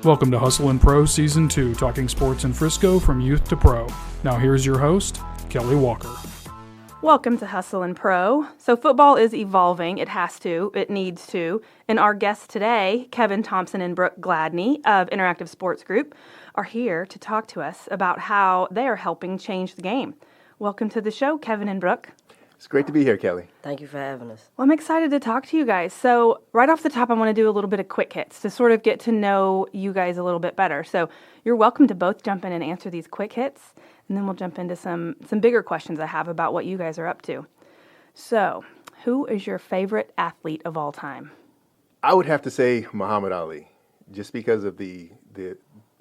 Welcome to Hustle and Pro Season 2, talking sports in Frisco from youth to pro. Now here's your host, Kelly Walker. Welcome to Hustle and Pro. So football is evolving. It has to. It needs to. And our guests today, Kevin Thompson and Brooke Gladney of Interactive Sports Group, are here to talk to us about how they are helping change the game. Welcome to the show, Kevin and Brooke. It's great to be here, Kelly. Thank you for having us. Well, I'm excited to talk to you guys. So right off the top, I want to do a little bit of quick hits to sort of get to know you guys a little bit better. So you're welcome to both jump in and answer these quick hits, and then we'll jump into some bigger questions I have about what you guys are up to. So who is your favorite athlete of all time? I would have to say Muhammad Ali, just because of the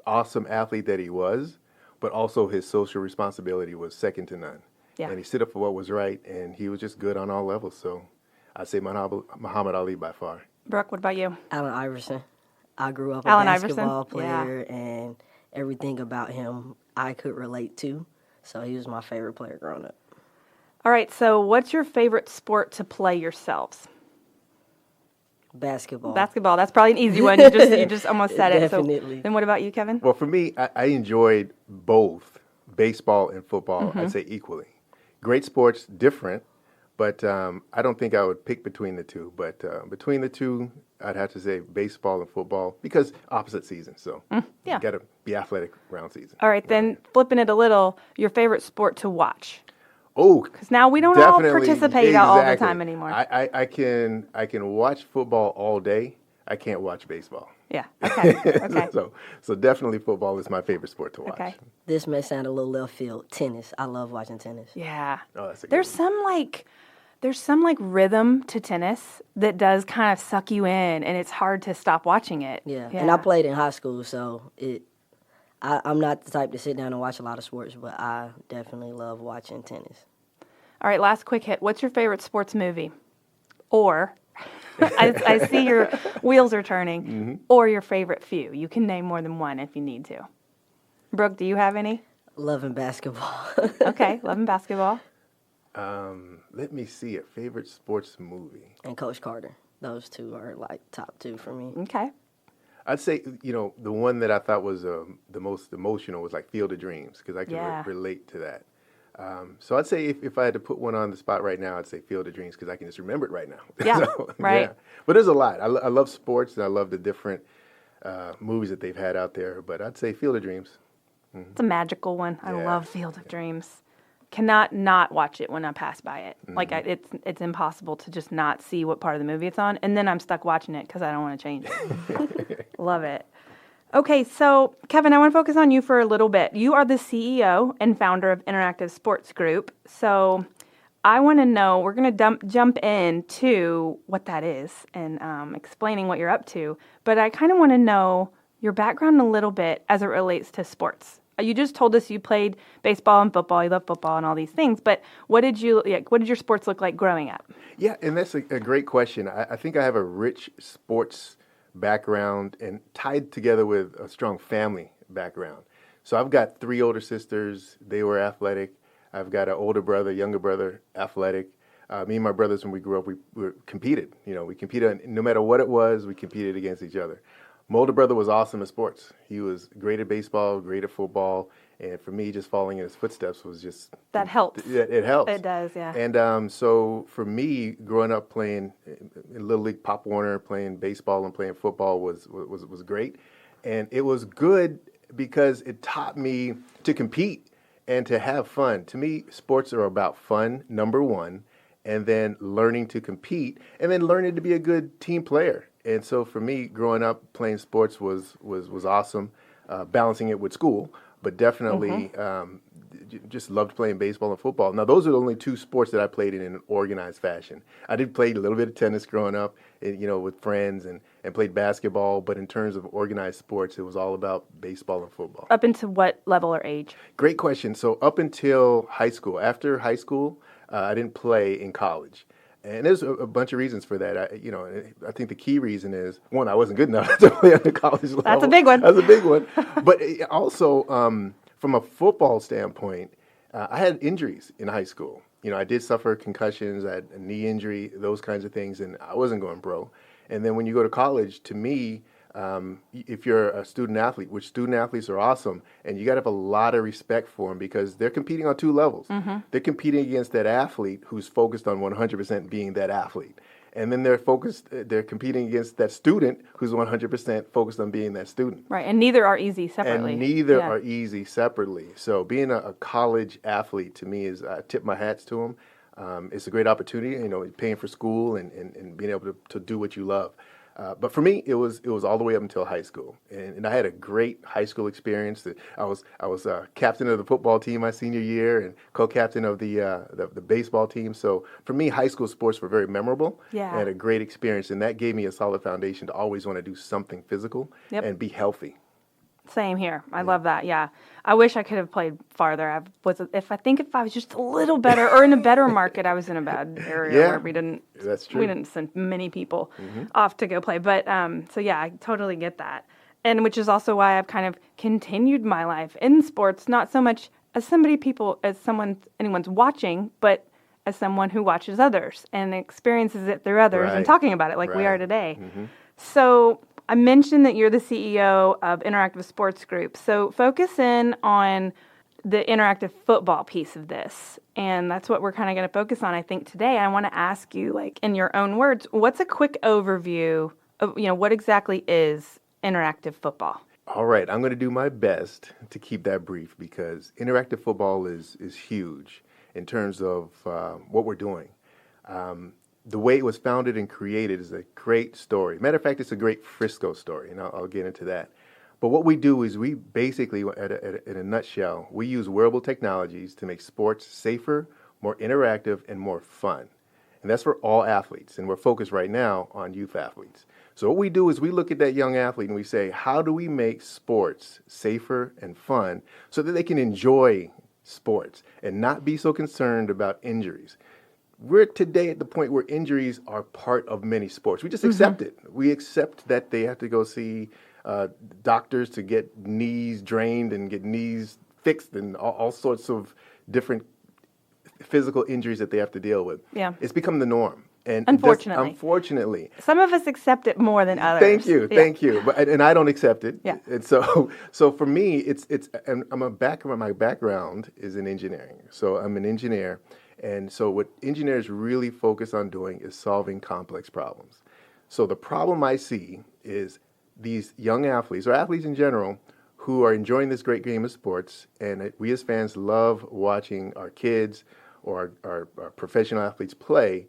awesome athlete that he was, but also his social responsibility was second to none. Yeah. And he stood up for what was right, and he was just good on all levels. So I'd say Muhammad Ali by far. Brooke, what about you? Allen Iverson. I grew up a Allen basketball Iverson? player, and everything about him I could relate to. So he was my favorite player growing up. All right, so what's your favorite sport to play yourselves? Basketball. Basketball. That's probably an easy one. You just almost said it. Definitely. So then what about you, Kevin? Well, for me, I enjoyed both baseball and football, I'd say equally. Great sports, different, but I don't think I would pick between the two. But between the two, I'd have to say baseball and football because opposite seasons. So yeah. you got to be athletic around season. All right, then flipping it a little, your favorite sport to watch? Oh, Because now we don't all participate all the time anymore. I can watch football all day. I can't watch baseball. Yeah. Okay. So definitely football is my favorite sport to watch. Okay. This may sound a little left field. Tennis. I love watching tennis. Yeah. Oh, that's a good There's some rhythm to tennis that does kind of suck you in, and it's hard to stop watching it. Yeah. And I played in high school, so I'm not the type to sit down and watch a lot of sports, but I definitely love watching tennis. All right, last quick hit. What's your favorite sports movie? Or, I see your wheels are turning, or your favorite few. You can name more than one if you need to. Brooke, do you have any? Loving basketball. Okay, loving basketball. Let me see a favorite sports movie. And Coach Carter. Those two are like top two for me. Okay. I'd say the one that I thought was the most emotional was like Field of Dreams because I can relate to that. So I'd say if I had to put one on the spot right now, I'd say Field of Dreams because I can just remember it right now. Yeah, right. Yeah. But there's a lot. I love sports and I love the different movies that they've had out there. But I'd say Field of Dreams. It's a magical one. I Yeah. love Field of Dreams. Cannot not watch it when I pass by it. Like it's impossible to just not see what part of the movie it's on, and then I'm stuck watching it because I don't want to change it. Love it. Okay, so Kevin, I want to focus on you for a little bit. You are the CEO and founder of Interactive Sports Group. So I want to know, we're going to jump into what that is and explaining what you're up to. But I kind of want to know your background a little bit as it relates to sports. You just told us you played baseball and football. You love football and all these things. But what did your sports look like growing up? Yeah, and that's a great question. I think I have a rich sports background and tied together with a strong family background. So I've got 3 older sisters. They were athletic. I've got an older brother, younger brother, athletic. Me and my brothers, when we grew up, we competed. We competed no matter what it was. We competed against each other. My older brother was awesome at sports. He was great at baseball, great at football, and for me, just following in his footsteps was just... That helps. It helps. It does, yeah. And so for me, growing up playing in Little League Pop Warner, playing baseball and playing football was great. And it was good because it taught me to compete and to have fun. To me, sports are about fun, number one, and then learning to compete, and then learning to be a good team player. And so for me, growing up playing sports was awesome, balancing it with school, but definitely just loved playing baseball and football. Now, those are the only 2 sports that I played in an organized fashion. I did play a little bit of tennis growing up, with friends and played basketball, but in terms of organized sports, it was all about baseball and football. Up into what level or age? Great question. So up until high school. After high school, I didn't play in college. And there's a bunch of reasons for that. I think the key reason is, one, I wasn't good enough to play on the college level. That's a big one. That's a big one. But also, from a football standpoint, I had injuries in high school. I did suffer concussions, I had a knee injury, those kinds of things, and I wasn't going pro. And then when you go to college, to me, if you're a student athlete, which student athletes are awesome, and you got to have a lot of respect for them because they're competing on two levels. They're competing against that athlete who's focused on 100% being that athlete. And then they're competing against that student who's 100% focused on being that student. Right, and neither are easy separately. And neither are easy separately. So being a college athlete, to me, is I tip my hats to them. It's a great opportunity, paying for school and being able to do what you love. But for me, it was all the way up until high school, and I had a great high school experience. I was captain of the football team my senior year and co-captain of the baseball team. So for me, high school sports were very memorable. Yeah. I had a great experience, and that gave me a solid foundation to always want to do something physical and be healthy. Same here. I love that. Yeah. I wish I could have played farther. If I was just a little better or in a better market, I was in a bad area where we didn't send many people off to go play. But so yeah, I totally get that. And which is also why I've kind of continued my life in sports, not so much as anyone's watching, but as someone who watches others and experiences it through others and talking about it like we are today. So I mentioned that you're the CEO of Interactive Sports Group. So focus in on the interactive football piece of this. And that's what we're kind of going to focus on, I think, today. I want to ask you, like, in your own words, what's a quick overview of, what exactly is interactive football? All right, I'm going to do my best to keep that brief because interactive football is huge in terms of what we're doing. The way it was founded and created is a great story. Matter of fact, it's a great Frisco story, and I'll get into that. But what we do is we basically, in a nutshell, we use wearable technologies to make sports safer, more interactive, and more fun. And that's for all athletes, and we're focused right now on youth athletes. So what we do is we look at that young athlete and we say, how do we make sports safer and fun so that they can enjoy sports and not be so concerned about injuries? We're today at the point where injuries are part of many sports. We just accept it. We accept that they have to go see doctors to get knees drained and get knees fixed and all sorts of different physical injuries that they have to deal with. Yeah. It's become the norm. And unfortunately. Some of us accept it more than others. Thank you. And I don't accept it. Yeah. And so for me, my background is in engineering. So I'm an engineer. And so what engineers really focus on doing is solving complex problems. So the problem I see is these young athletes, or athletes in general, who are enjoying this great game of sports, and we as fans love watching our kids or our professional athletes play,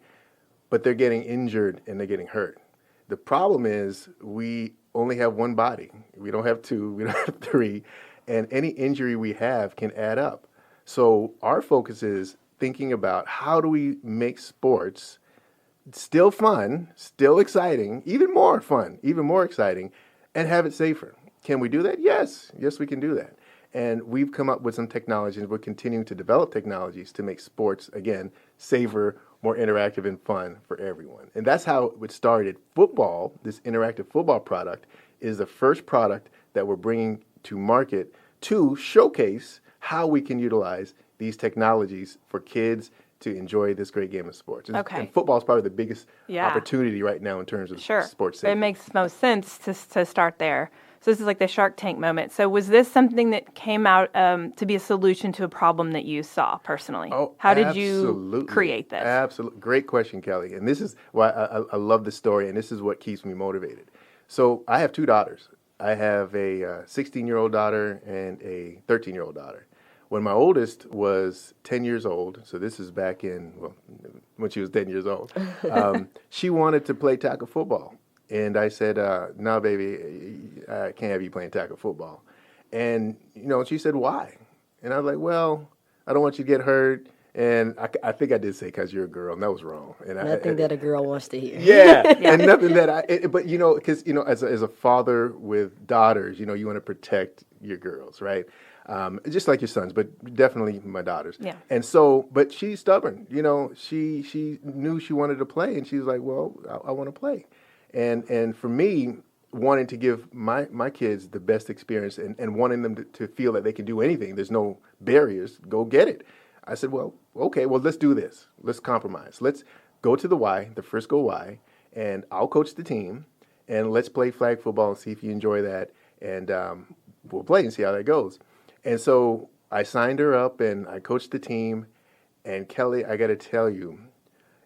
but they're getting injured and they're getting hurt. The problem is we only have one body. We don't have two, we don't have three, and any injury we have can add up. So our focus is thinking about how do we make sports still fun, still exciting, even more fun, even more exciting, and have it safer. Can we do that? Yes, we can do that. And we've come up with some technologies. We're continuing to develop technologies to make sports, again, safer, more interactive and fun for everyone. And that's how it started. Football, this interactive football product, is the first product that we're bringing to market to showcase how we can utilize these technologies for kids to enjoy this great game of sports. And football is probably the biggest opportunity right now in terms of sports safety. It makes most sense to start there. So this is like the Shark Tank moment. So was this something that came out to be a solution to a problem that you saw personally? How did you create this? Absolutely. Great question, Kelly. And this is why I love the story, and this is what keeps me motivated. So I have two daughters. I have a 16-year-old daughter and a 13-year-old daughter. When my oldest was 10 years old, so this is back when she was 10 years old, she wanted to play tackle football. And I said, no, baby, I can't have you playing tackle football. And, she said, why? And I was like, well, I don't want you to get hurt. And I think I did say because you're a girl, and that was wrong. And nothing that a girl wants to hear. Yeah, and nothing that but because, as a father with daughters, you want to protect your girls, right? Just like your sons, but definitely my daughters. Yeah. And so, but she's stubborn. She knew she wanted to play, and she was like, well, I want to play. And for me, wanting to give my kids the best experience and wanting them to feel that they can do anything, there's no barriers, go get it. I said, well, okay, let's do this. Let's compromise. Let's go to the Frisco Y, and I'll coach the team, and let's play flag football and see if you enjoy that. And we'll play and see how that goes. And so I signed her up and I coached the team. And Kelly, I got to tell you,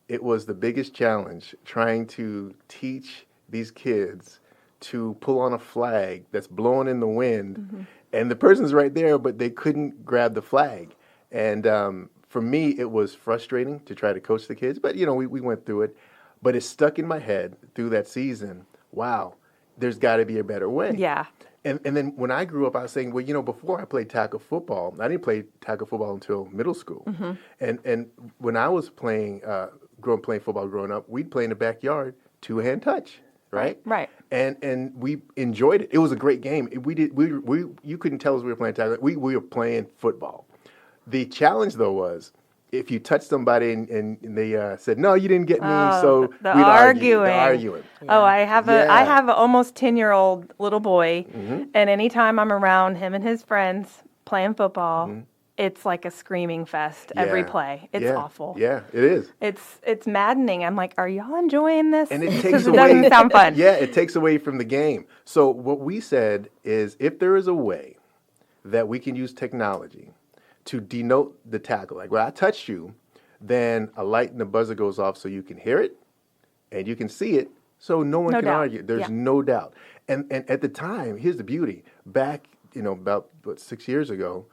it was the biggest challenge trying to teach these kids to pull on a flag that's blowing in the wind. And the person's right there, but they couldn't grab the flag. And for me, it was frustrating to try to coach the kids. But, we went through it. But it stuck in my head through that season. Wow, there's got to be a better way. Yeah. And then when I grew up, I was saying, well, before I played tackle football, I didn't play tackle football until middle school. And when I was playing football growing up, we'd play in the backyard, two-hand touch, right? Right. And we enjoyed it. It was a great game. You couldn't tell us we were playing tackle. We were playing football. The challenge, though, was if you touched somebody and they said, no, you didn't get me, so we'd argue. The arguing. Yeah. Oh, I have an almost 10-year-old little boy, and anytime I'm around him and his friends playing football, it's like a screaming fest every play. It's awful. Yeah, it is. It's maddening. I'm like, are y'all enjoying this? And it takes away. It doesn't sound fun. Yeah, it takes away from the game. So what we said is if there is a way that we can use technology to denote the tackle, like when I touched you, then a light and the buzzer goes off so you can hear it and you can see it, so no one can argue. There's no doubt. And at the time, here's the beauty. Back, about 6 years ago,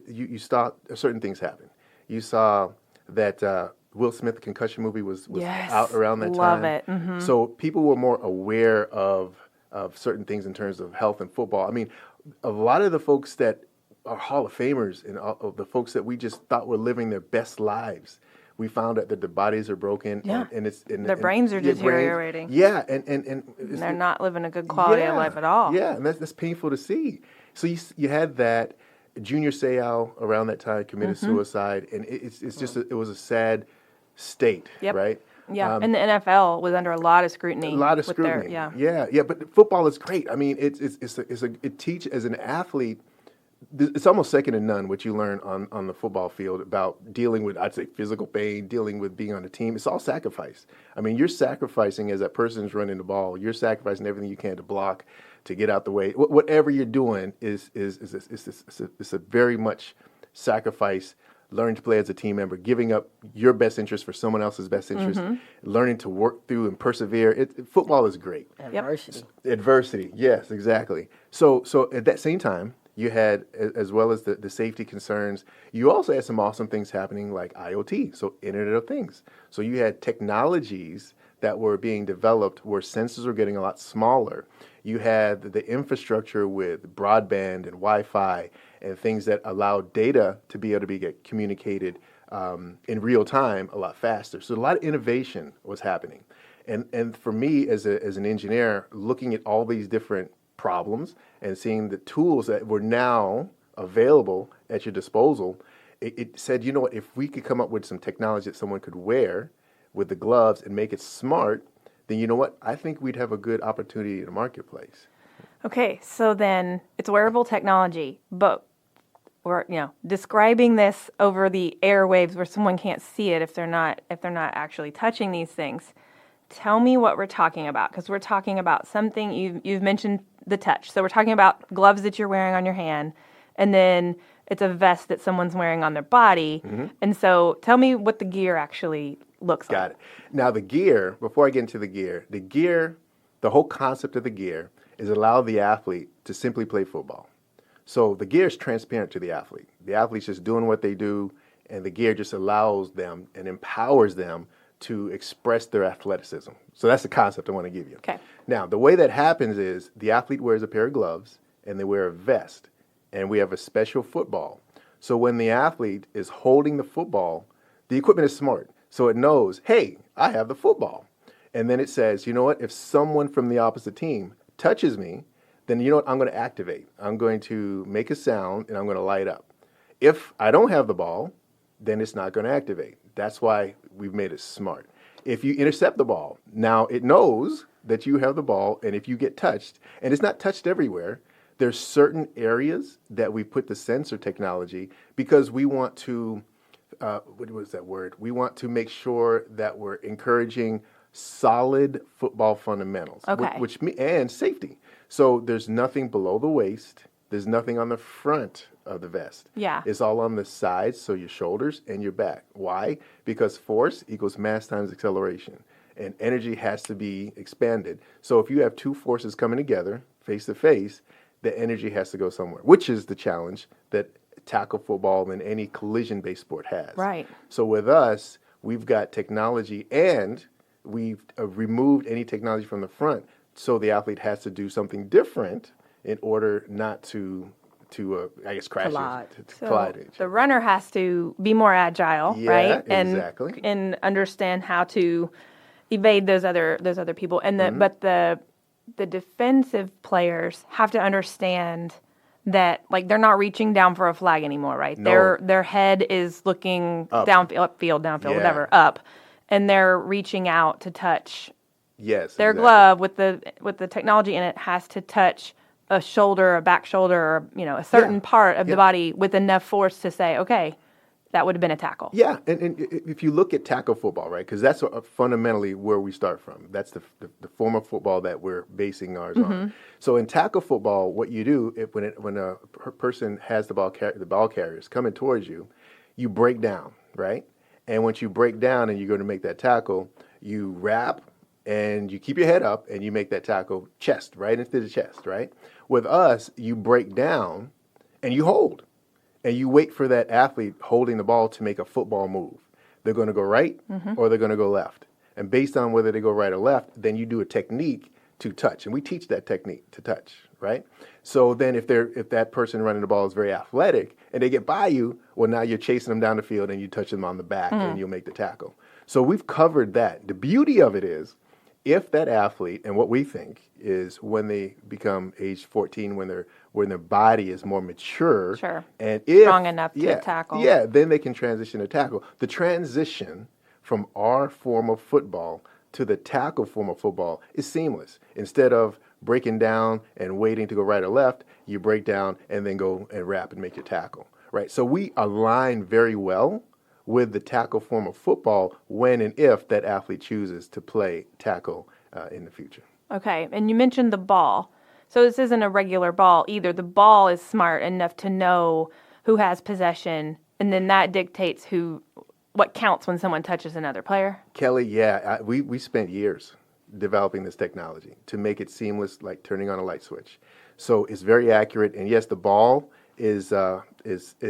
you saw certain things happen. You saw that Will Smith, the Concussion movie, was out around that time. Love it. So people were more aware of certain things in terms of health and football. I mean, a lot of the folks that are Hall of Famers and all of the folks that we just thought were living their best lives, we found out that their bodies are broken and their brains are deteriorating. And they're not living a good quality of life at all. Yeah, and that's painful to see. So you had that. Junior Seau around that time committed suicide, and it was a sad state, right? Yeah, and the NFL was under a lot of scrutiny. But football is great. I mean, it teaches as an athlete. It's almost second to none what you learn on the football field about dealing with, I'd say, physical pain, dealing with being on a team. It's all sacrifice. I mean, you're sacrificing as that person's running the ball. You're sacrificing everything you can to block, to get out the way. Whatever you're doing is a very much sacrifice. Learning to play as a team member, giving up your best interest for someone else's best interest, learning to work through and persevere. Football is great. Adversity, yes, exactly. So at that same time, you had, as well as the safety concerns, you also had some awesome things happening like IoT, so Internet of Things. So you had technologies that were being developed where sensors were getting a lot smaller. You had the infrastructure with broadband and Wi-Fi and things that allowed data to be able to get communicated in real time a lot faster. So a lot of innovation was happening. And for me as an engineer, looking at all these different problems and seeing the tools that were now available at your disposal, it said, you know what, if we could come up with some technology that someone could wear with the gloves and make it smart, then you know what, I think we'd have a good opportunity in the marketplace. Okay, so then it's wearable technology, but we're describing this over the airwaves where someone can't see it if they're not actually touching these things. Tell me what we're talking about, because we're talking about something you've mentioned, the touch. So we're talking about gloves that you're wearing on your hand, and then it's a vest that someone's wearing on their body. And so tell me what the gear actually looks like. Got it. Now the gear, before I get into the gear, the whole concept of the gear is allow the athlete to simply play football. So the gear is transparent to the athlete. The athlete's just doing what they do, and the gear just allows them and empowers them to express their athleticism. So that's the concept I want to give you. Okay. Now, the way that happens is the athlete wears a pair of gloves and they wear a vest, and we have a special football. So when the athlete is holding the football, the equipment is smart. So it knows, hey, I have the football. And then it says, you know what, if someone from the opposite team touches me, then you know what, I'm going to activate. I'm going to make a sound and I'm going to light up. If I don't have the ball, then it's not going to activate. That's why we've made it smart. If you intercept the ball, now it knows that you have the ball, and if you get touched, and it's not touched everywhere, there's certain areas that we put the sensor technology because we want to, what was that word? We want to make sure that we're encouraging solid football fundamentals, Okay. and safety. So there's nothing below the waist. There's nothing on the front of the vest. Yeah. It's all on the sides, so your shoulders and your back. Why? Because force equals mass times acceleration, and energy has to be expanded. So if you have two forces coming together, face to face, the energy has to go somewhere, which is the challenge that tackle football and any collision-based sport has. Right. So with us, we've got technology, and we've removed any technology from the front, so the athlete has to do something different in order not to crash. Collide. Collide. The runner has to be more agile, Yeah, right? exactly. And understand how to evade those other people. And but the defensive players have to understand that, like, they're not reaching down for a flag anymore, right? No. Their head is looking Up. upfield, Yeah. whatever, up, and they're reaching out to touch Yes. their exactly. glove with the technology in it has to touch a shoulder, a back shoulder, or a certain part of the body with enough force to say, okay, that would have been a tackle. Yeah, and if you look at tackle football, right, because that's fundamentally where we start from. That's the form of football that we're basing ours on. So in tackle football, what you do when a person has the ball carriers coming towards you, you break down, right? And once you break down and you're going to make that tackle, you wrap and you keep your head up and you make that tackle chest, right into the chest, right? With us, you break down and you hold. And you wait for that athlete holding the ball to make a football move. They're going to go right or they're going to go left. And based on whether they go right or left, then you do a technique to touch. And we teach that technique to touch, right? So then if that person running the ball is very athletic and they get by you, well, now you're chasing them down the field and you touch them on the back and you'll make the tackle. So we've covered that. The beauty of it is, if that athlete, and what we think is when they become age 14, when their body is more mature, Sure. and if Strong enough to tackle. yeah, then they can transition to tackle. The transition from our form of football to the tackle form of football is seamless. Instead of breaking down and waiting to go right or left, you break down and then go and wrap and make your tackle, right? So we align very well with the tackle form of football when and if that athlete chooses to play tackle in the future. Okay, and you mentioned the ball. So this isn't a regular ball either. The ball is smart enough to know who has possession, and then that dictates what counts when someone touches another player. Kelly, we spent years developing this technology to make it seamless, like turning on a light switch. So it's very accurate, and yes, the ball it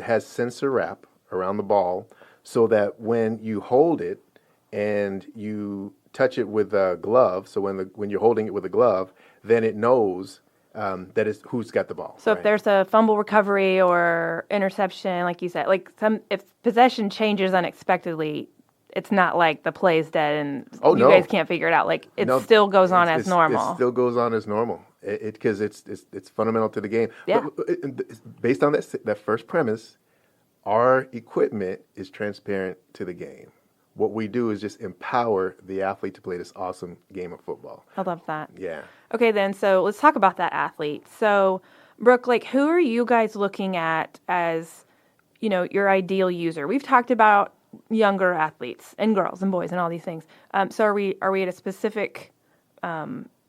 has sensor wrap around the ball, so that when you hold it and you touch it with a glove, so when you're holding it with a glove, then it knows that is who's got the ball. So right? if there's a fumble recovery or interception, like you said, if possession changes unexpectedly, it's not like the play's dead and guys can't figure it out. Like it still goes on as normal. It still goes on as normal because it's fundamental to the game. Yeah. But based on that first premise, our equipment is transparent to the game. What we do is just empower the athlete to play this awesome game of football. I love that. Yeah. Okay, then, so let's talk about that athlete. So, Brooke, like, who are you guys looking at as, your ideal user? We've talked about younger athletes and girls and boys and all these things. So are we at a specific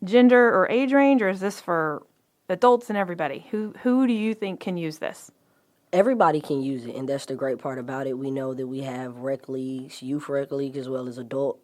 gender or age range, or is this for adults and everybody? Who do you think can use this? Everybody can use it, and that's the great part about it. We know that we have rec leagues, youth rec leagues, as well as adult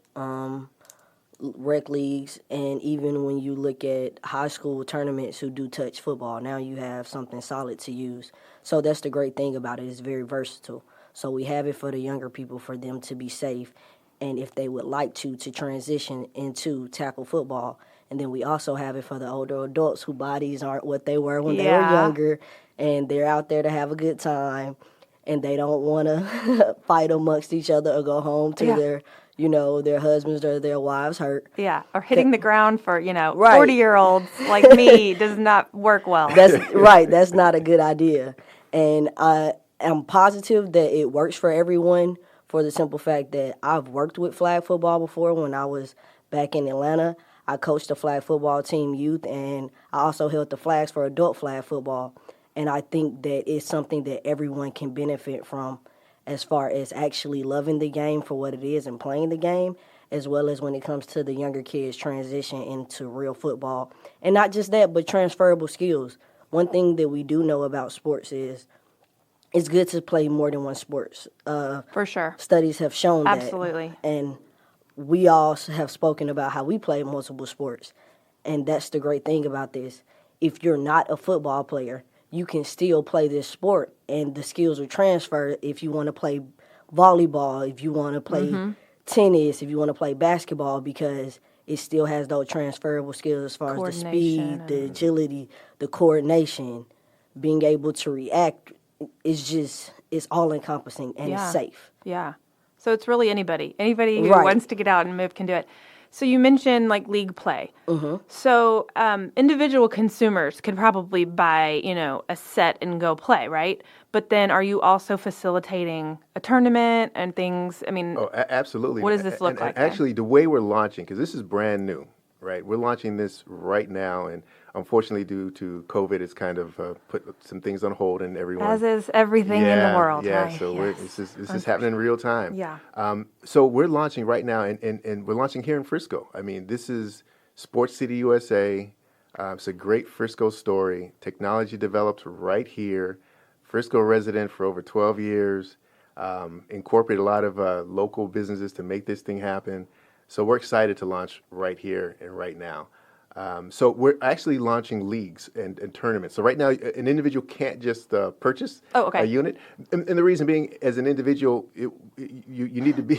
rec leagues, and even when you look at high school tournaments who do touch football, now you have something solid to use. So that's the great thing about it. It's very versatile. So we have it for the younger people, for them to be safe, and if they would like to transition into tackle football. And then we also have it for the older adults whose bodies aren't what they were when they were younger, and they're out there to have a good time, and they don't want to fight amongst each other or go home to their husbands or their wives hurt. Yeah, or hitting the ground for, Right. 40-year-olds like me does not work well. That's right. That's not a good idea. And I'm positive that it works for everyone, for the simple fact that I've worked with flag football before. When I was back in Atlanta, I coached the flag football team youth, and I also held the flags for adult flag football. And I think that it's something that everyone can benefit from, as far as actually loving the game for what it is and playing the game, as well as when it comes to the younger kids transition into real football. And not just that, but transferable skills. One thing that we do know about sports is it's good to play more than one sports. For sure. Studies have shown that. Absolutely. And we all have spoken about how we play multiple sports. And that's the great thing about this. If you're not a football player, you can still play this sport, and the skills will transfer if you want to play volleyball, if you want to play tennis, if you want to play basketball, because it still has those transferable skills as far as the speed, the agility, the coordination, being able to react. It's all encompassing and it's safe. Yeah. So it's really anybody who wants to get out and move can do it. So you mentioned like league play. So individual consumers could probably buy, a set and go play, right? But then are you also facilitating a tournament and things? I mean, absolutely. What does this look like? Actually, the way we're launching, because this is brand new, right? We're launching this right now, and unfortunately, due to COVID, it's kind of put some things on hold, and everyone. As is everything in the world. Yeah, right? so this is happening in real time. Yeah. So we're launching right now, and we're launching here in Frisco. I mean, this is Sports City USA. It's a great Frisco story. Technology developed right here. Frisco resident for over 12 years. Incorporate a lot of local businesses to make this thing happen. So we're excited to launch right here and right now. So we're actually launching leagues and tournaments. So right now, an individual can't just purchase a unit. And the reason being, as an individual, you need to be...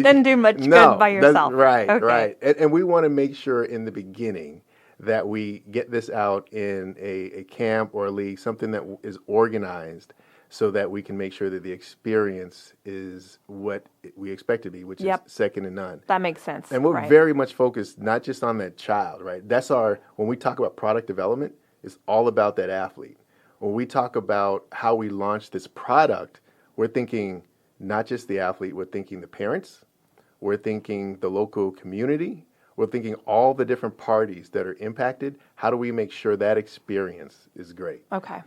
Doesn't do much good by yourself. Right, okay. right. And we want to make sure in the beginning that we get this out in a camp or a league, something that is organized, so that we can make sure that the experience is what we expect to be, which is second to none. That makes sense. And we're very much focused not just on that child, right? That's when we talk about product development, it's all about that athlete. When we talk about how we launch this product, we're thinking not just the athlete, we're thinking the parents, we're thinking the local community, we're thinking all the different parties that are impacted. How do we make sure that experience is great? Okay.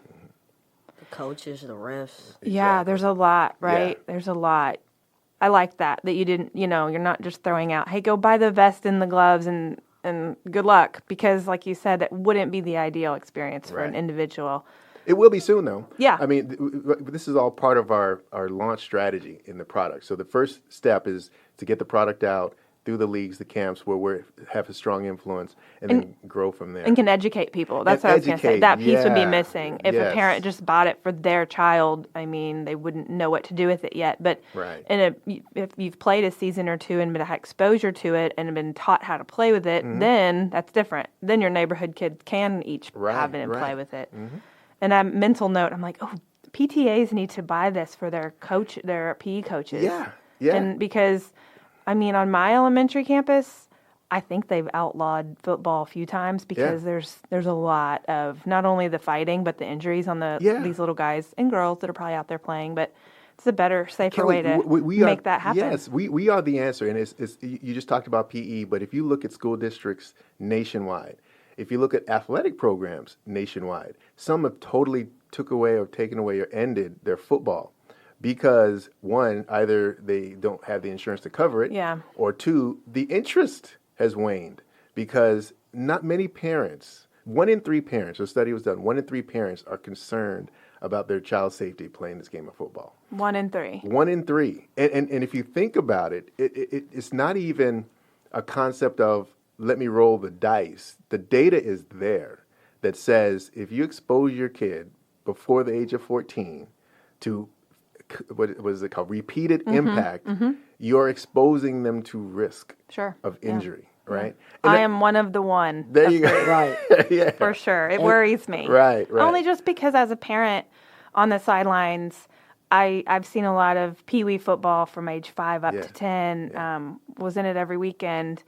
Coaches, the refs. Yeah, there's a lot, right? Yeah. There's a lot. I like that you didn't, you're not just throwing out, hey, go buy the vest and the gloves and good luck, because like you said, that wouldn't be the ideal experience for an individual. It will be soon, though. Yeah. I mean, this is all part of our launch strategy in the product. So the first step is to get the product out through the leagues, the camps, where we have a strong influence, and then grow from there. And can educate people. That's what I was going to say. That piece would be missing. If a parent just bought it for their child, I mean, they wouldn't know what to do with it yet. But if you've played a season or two and been had exposure to it and been taught how to play with it, then that's different. Then your neighborhood kids can each have it and play with it. And a mental note, I'm like, PTAs need to buy this for their PE coaches. Yeah. And because... I mean, on my elementary campus, I think they've outlawed football a few times because there's a lot of not only the fighting but the injuries on these little guys and girls that are probably out there playing. But it's a better, safer way to make that happen. Yes, we are the answer. And it's you just talked about PE, but if you look at school districts nationwide, if you look at athletic programs nationwide, some have totally taken away or ended their football. Because one, either they don't have the insurance to cover it, or two, the interest has waned because not many parents, 1 in 3 parents, a study was done, 1 in 3 parents are concerned about their child's safety playing this game of football. 1 in 3. 1 in 3. And if you think about it, it's not even a concept of let me roll the dice. The data is there that says if you expose your kid before the age of 14 to what is it called? Repeated impact. You're exposing them to risk of injury, right? And I am one of the one. There you go. Right. For sure. It worries me. Right. Only just because as a parent on the sidelines, I've seen a lot of Pee-wee football from age 5 up to 10, was in it every weekend.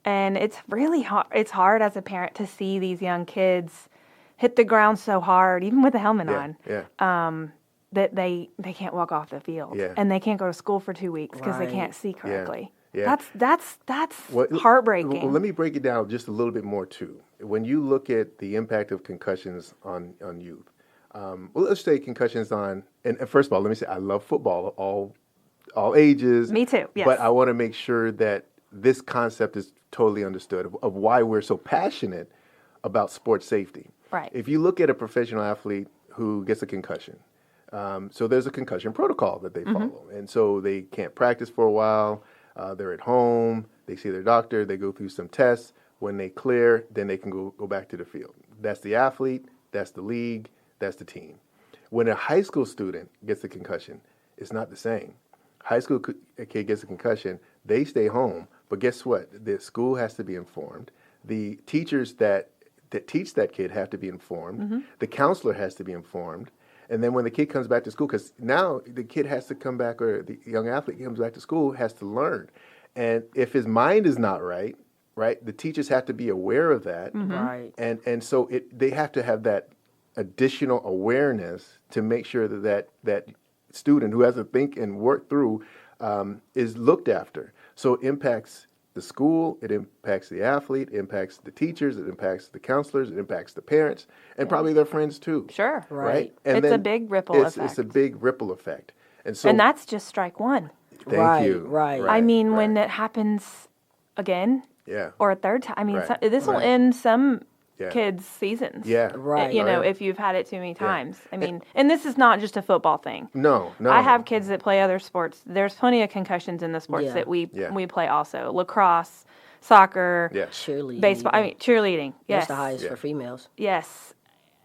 And it's really hard. It's hard as a parent to see these young kids hit the ground so hard, even with a helmet on. That they can't walk off the field and they can't go to school for 2 weeks because they can't see correctly. That's heartbreaking. Well, let me break it down just a little bit more too. When you look at the impact of concussions on youth, let's say concussions on. And first of all, let me say I love football, all ages. Me too. Yes. But I want to make sure that this concept is totally understood of why we're so passionate about sports safety. Right. If you look at a professional athlete who gets a concussion, so there's a concussion protocol that they follow. And so they can't practice for a while. They're at home. They see their doctor. They go through some tests. When they clear, then they can go back to the field. That's the athlete. That's the league. That's the team. When a high school student gets a concussion, it's not the same. High school kid gets a concussion, they stay home. But guess what? The school has to be informed. The teachers that teach that kid have to be informed. The counselor has to be informed. And then when the kid comes back to school, because now the kid has to come back, or the young athlete comes back to school, has to learn. And if his mind is not right, the teachers have to be aware of that. Right. And so they have to have that additional awareness to make sure that student who has to think and work through is looked after. So it impacts the school, it impacts the athlete, it impacts the teachers, it impacts the counselors, it impacts the parents, and probably their friends too. Sure. Right? And it's a big ripple effect. It's a big ripple effect. And that's just strike one. Thank you. Right. I mean, when it happens again or a third time, I mean, this will end some kids' seasons. Yeah. Right. If you've had it too many times. I mean, and this is not just a football thing. No. I have kids that play other sports. There's plenty of concussions in the sports that we play also. Lacrosse, soccer, Cheerleading. baseball. I mean, cheerleading. Yes. That's the highest for females. Yes.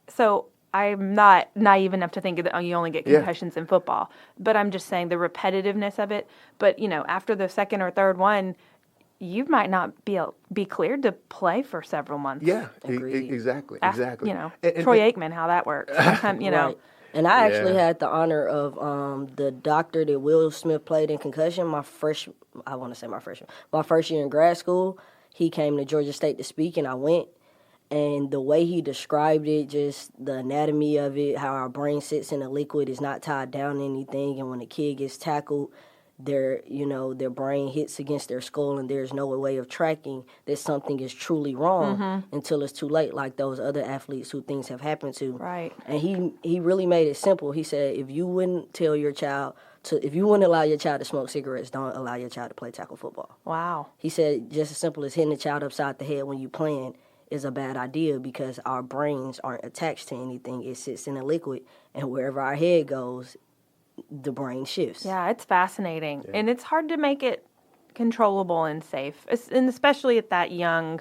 So I'm not naive enough to think that you only get concussions in football. But I'm just saying the repetitiveness of it. But, after the second or third one, you might not be cleared to play for several months. Yeah, exactly. And Troy Aikman, how that works. Sometimes, Right. And I actually had the honor of the doctor that Will Smith played in concussion. My first year in grad school, he came to Georgia State to speak, and I went. And the way he described it, just the anatomy of it, how our brain sits in a liquid, is not tied down to anything, and when a kid gets tackled, their brain hits against their skull, and there's no way of tracking that something is truly wrong until it's too late, like those other athletes who things have happened to. Right. And he really made it simple. He said, if you wouldn't allow your child to smoke cigarettes, don't allow your child to play tackle football. Wow. He said, just as simple as hitting the child upside the head when you playing is a bad idea, because our brains aren't attached to anything. It sits in a liquid, and wherever our head goes, the brain shifts. Yeah, it's fascinating. And it's hard to make it controllable and safe, and especially at that young.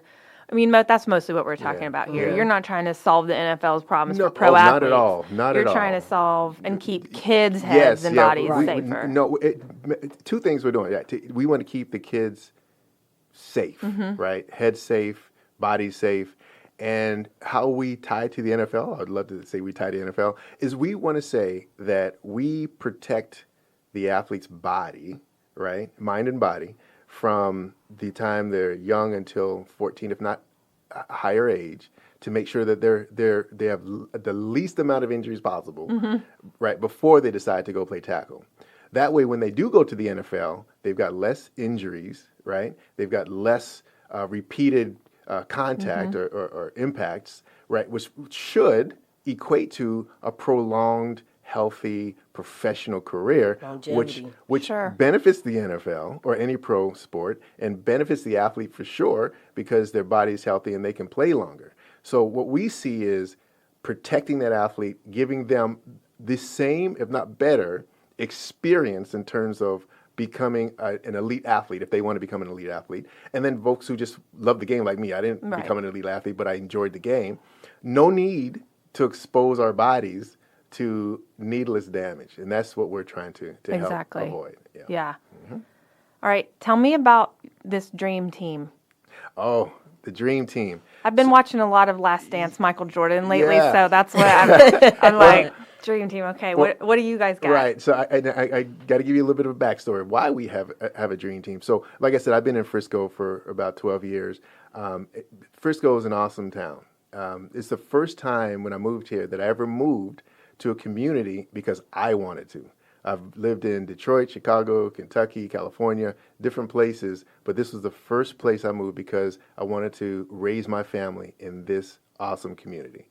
I mean, that's mostly what we're talking about here. Yeah. You're not trying to solve the NFL's problems for pro athletes. Not at all. You're trying to solve and keep kids' heads and bodies safer. Two things we're doing. We want to keep the kids safe, right? Head safe, body safe. And how we tie to the NFL, I'd love to say we tie to the NFL, is we want to say that we protect the athlete's body, right, mind and body, from the time they're young until 14, if not a higher age, to make sure that they have the least amount of injuries possible, right, before they decide to go play tackle. That way, when they do go to the NFL, they've got less injuries, right? They've got less repeated contact or impacts, right, which should equate to a prolonged, healthy, professional career, which benefits the NFL or any pro sport, and benefits the athlete for sure, because their body's healthy and they can play longer. So what we see is protecting that athlete, giving them the same, if not better, experience in terms of becoming an elite athlete, if they want to become an elite athlete. And then folks who just love the game like me, I didn't become an elite athlete, but I enjoyed the game. No need to expose our bodies to needless damage. And that's what we're trying to help avoid. Yeah. All right. Tell me about this dream team. Oh, the dream team. I've been watching a lot of Last Dance Michael Jordan lately, so that's what I'm like, dream team. Okay, what do you guys got? Right. So I got to give you a little bit of a backstory of why we have a dream team. So like I said, I've been in Frisco for about 12 years. Frisco is an awesome town. It's the first time when I moved here that I ever moved to a community because I wanted to. I've lived in Detroit, Chicago, Kentucky, California, different places, but this was the first place I moved because I wanted to raise my family in this awesome community.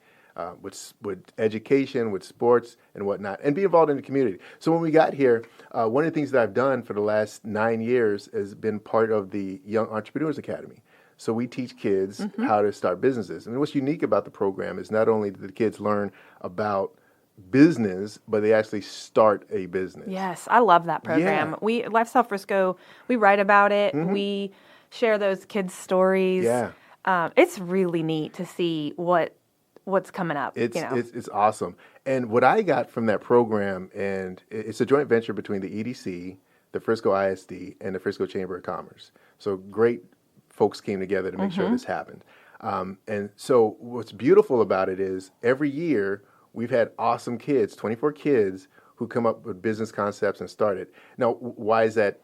with education, with sports and whatnot, and be involved in the community. So when we got here, one of the things that I've done for the last 9 years has been part of the Young Entrepreneurs Academy. So we teach kids how to start businesses. And what's unique about the program is not only do the kids learn about business, but they actually start a business. Yes, I love that program. Yeah. We Lifestyle Frisco, we write about it. We share those kids' stories. Yeah. It's really neat to see what's coming up. It's awesome. And what I got from that program, and it's a joint venture between the EDC, the Frisco ISD, and the Frisco Chamber of Commerce. So great folks came together to make sure this happened. And so what's beautiful about it is every year we've had awesome kids, 24 kids, who come up with business concepts and start it. Now, why is that?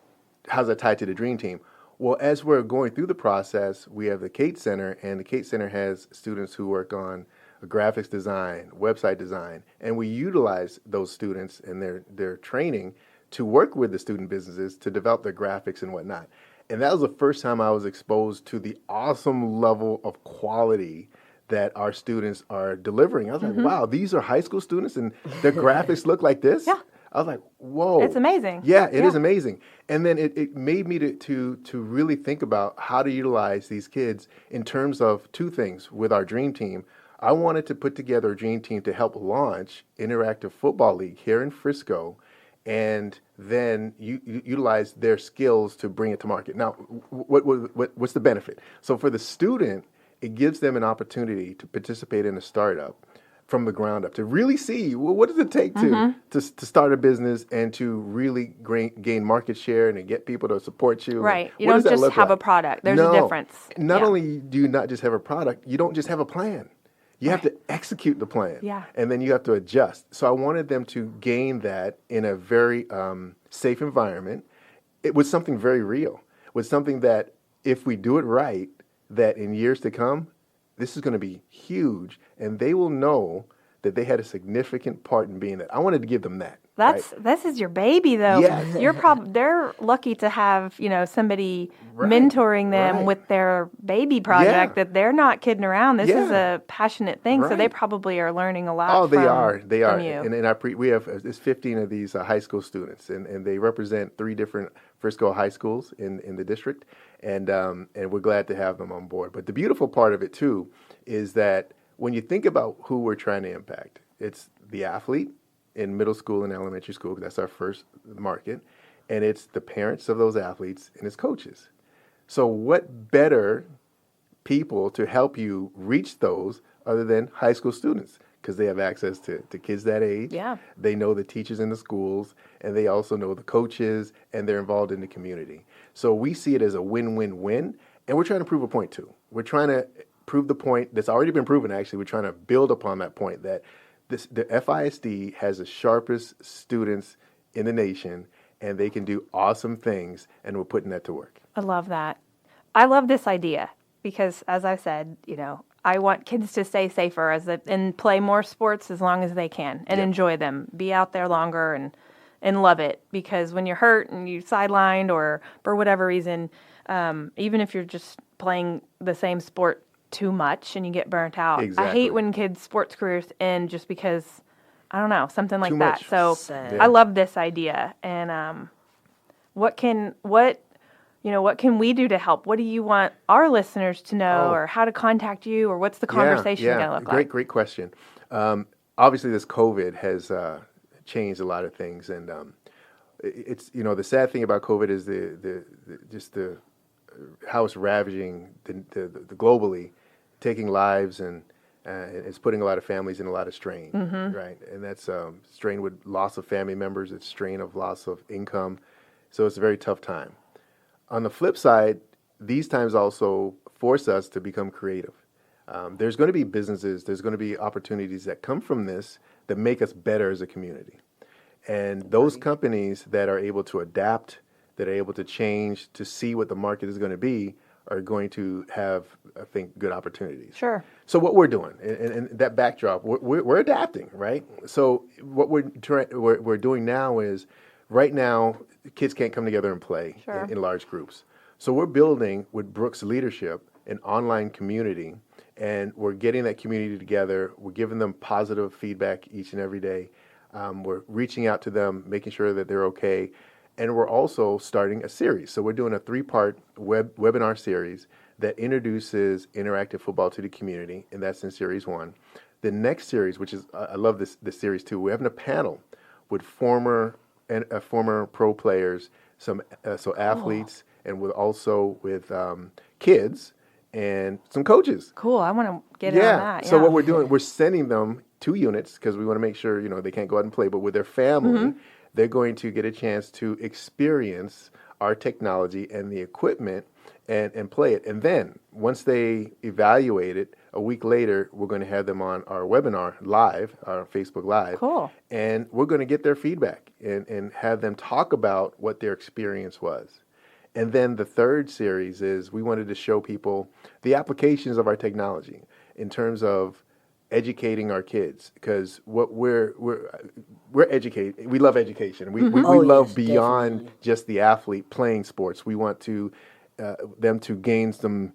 How's that tied to the Dream Team? Well, as we're going through the process, we have the Kate Center, and the Kate Center has students who work on graphics design, website design, and we utilize those students and their training to work with the student businesses to develop their graphics and whatnot. And that was the first time I was exposed to the awesome level of quality that our students are delivering. I was like, wow, these are high school students and their graphics look like this? Yeah. I was like, whoa. It's amazing. Yeah, it is amazing. And then it made me to really think about how to utilize these kids in terms of two things with our Dream Team. I wanted to put together a Dream Team to help launch Interactive Football League here in Frisco, and then utilize their skills to bring it to market. Now, what's the benefit? So for the student, it gives them an opportunity to participate in a startup from the ground up, to really see, well, what does it take to start a business and to really gain market share and to get people to support you. Right. You don't just have a product. There's a difference. Not only do you not just have a product, you don't just have a plan. You have to execute the plan. Yeah. And then you have to adjust. So I wanted them to gain that in a very safe environment. It was something very real. It was something that if we do it right, that in years to come, this is going to be huge, and they will know that they had a significant part in being that. I wanted to give them that. This is your baby, though. Yes. They're lucky to have somebody mentoring them with their baby project that they're not kidding around. This is a passionate thing, so they probably are learning a lot. Oh, they are. From you. And we have 15 of these high school students, and they represent 3 different Frisco high schools in the district, and we're glad to have them on board. But the beautiful part of it too is that when you think about who we're trying to impact, it's the athlete in middle school and elementary school, because that's our first market, and it's the parents of those athletes and its coaches. So what better people to help you reach those other than high school students, because they have access to kids that age. Yeah. They know the teachers in the schools, and they also know the coaches, and they're involved in the community. So we see it as a win-win-win, and we're trying to prove a point too. We're trying to prove the point that's already been proven, actually. We're trying to build upon that point that the FISD has the sharpest students in the nation, and they can do awesome things, and we're putting that to work. I love that. I love this idea because, as I said, I want kids to stay safer and play more sports as long as they can and enjoy them, be out there longer and love it. Because when you're hurt and you sidelined or for whatever reason, even if you're just playing the same sport too much and you get burnt out. Exactly. I hate when kids' sports careers end just because, I don't know, something like Too that. much. So Sad. I love this idea. And what can we do to help? What do you want our listeners to know, or how to contact you, or what's the conversation going to look like? Great question. Obviously, this COVID has changed a lot of things, and it's the sad thing about COVID is the how it's ravaging the globally, taking lives, and it's putting a lot of families in a lot of strain, right? And that's strain with loss of family members, it's strain of loss of income, so it's a very tough time. On the flip side, these times also force us to become creative. There's going to be businesses, there's going to be opportunities that come from this that make us better as a community. And those companies that are able to adapt, that are able to change, to see what the market is going to be, are going to have, I think, good opportunities. Sure. So what we're doing, and that backdrop, we're adapting, right? So what we're doing now is, right now, kids can't come together and play in large groups. So we're building, with Brooke's leadership, an online community And we're getting that community together. We're giving them positive feedback each and every day. We're reaching out to them, making sure that they're okay. And we're also starting a series. So we're doing a 3-part webinar series that introduces interactive football to the community, and that's in series 1. The next series, which is, I love this series too, we're having a panel with former pro players, so athletes, and with kids and some coaches. Cool. I want to get in on that. So what we're doing, we're sending them 2 units because we want to make sure, they can't go out and play, but with their family, they're going to get a chance to experience our technology and the equipment and play it. And then once they evaluate it, a week later, we're going to have them on our webinar live, our Facebook Live. Cool. And we're going to get their feedback and have them talk about what their experience was. And then the third series is we wanted to show people the applications of our technology in terms of educating our kids, because what we're educated. We love education. We love beyond definitely. just the athlete playing sports. We want to them to gain some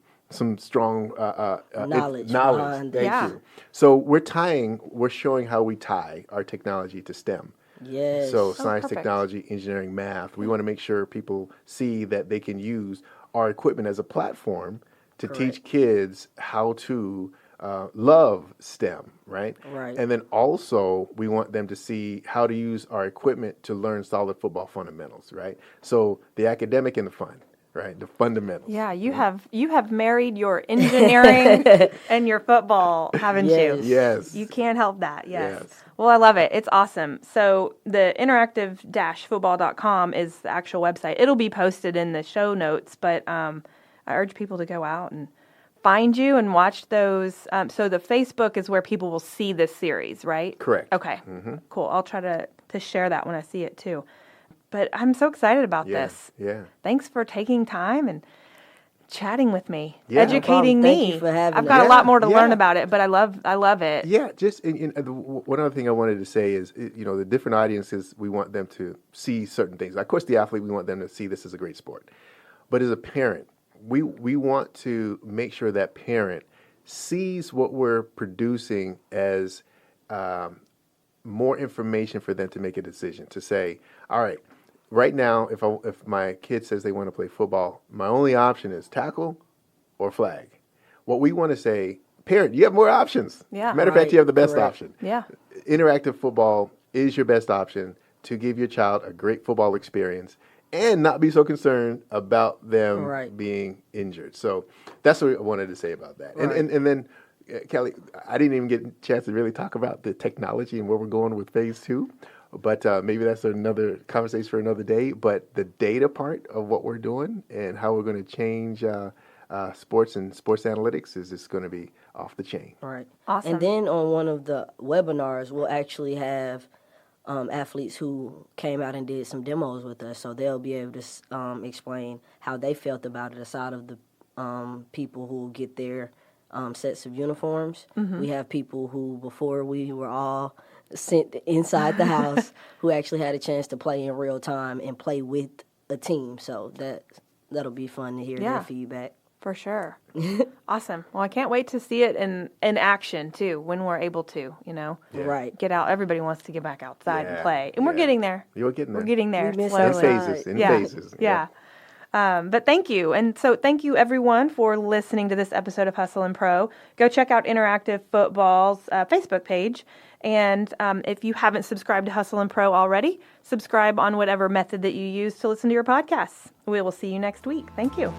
strong Knowledge Thank Yeah. you. So we're showing how we tie our technology to STEM. Yes. So science, perfect. technology, engineering, math. We want to make sure people see that they can use our equipment as a platform to teach kids how to love STEM, right? Right. And then also we want them to see how to use our equipment to learn solid football fundamentals, right? So the academic and the fun, right? The fundamentals. Yeah, you have married your engineering and your football, haven't you? Yes. You can't help that. Yes. Yes. Well, I love it. It's awesome. So the interactive-football.com is the actual website. It'll be posted in the show notes, but I urge people to go out and find you and watch those. So the Facebook is where people will see this series, right? Correct. Okay. Cool. I'll try to share that when I see it too. But I'm so excited about this. Yeah. Thanks for taking time and chatting with me, Yeah, no educating problem. Thank me. you for having I've us. got a lot more to learn Yeah. about it, but I love it. Yeah, just one other thing I wanted to say is, the different audiences, we want them to see certain things. Of course, the athlete, we want them to see this as a great sport. But as a parent, we want to make sure that parent sees what we're producing as more information for them to make a decision, to say, all right, right now, if my kid says they want to play football, my only option is tackle or flag. What we want to say, parent, you have more options. Yeah. Matter of fact, Right, you have the best correct. option. Yeah. Interactive football is your best option to give your child a great football experience and not be so concerned about them Right. being injured. So that's what I wanted to say about that. Right. And then, Kelly, I didn't even get a chance to really talk about the technology and where we're going with phase 2. But maybe that's another conversation for another day. But the data part of what we're doing and how we're going to change sports and sports analytics is just going to be off the chain. Right. Awesome. And then on one of the webinars, we'll actually have athletes who came out and did some demos with us, so they'll be able to explain how they felt about it aside of the people who get their sets of uniforms. We have people who, before we were all sent inside the house, who actually had a chance to play in real time and play with a team. So that'll be fun to hear Yeah. their feedback. For sure. Awesome. Well, I can't wait to see it in action too when we're able to, Yeah. Right. get out. Everybody wants to get back outside and Yeah, play. And we're yeah. getting there. You're getting there. We're getting there We miss slowly. in outside. phases. In yeah. phases. Yeah. But thank you. And so thank you, everyone, for listening to this episode of Hustle and Pro. Go check out Interactive Football's Facebook page. And if you haven't subscribed to Hustle and Pro already, subscribe on whatever method that you use to listen to your podcasts. We will see you next week. Thank you.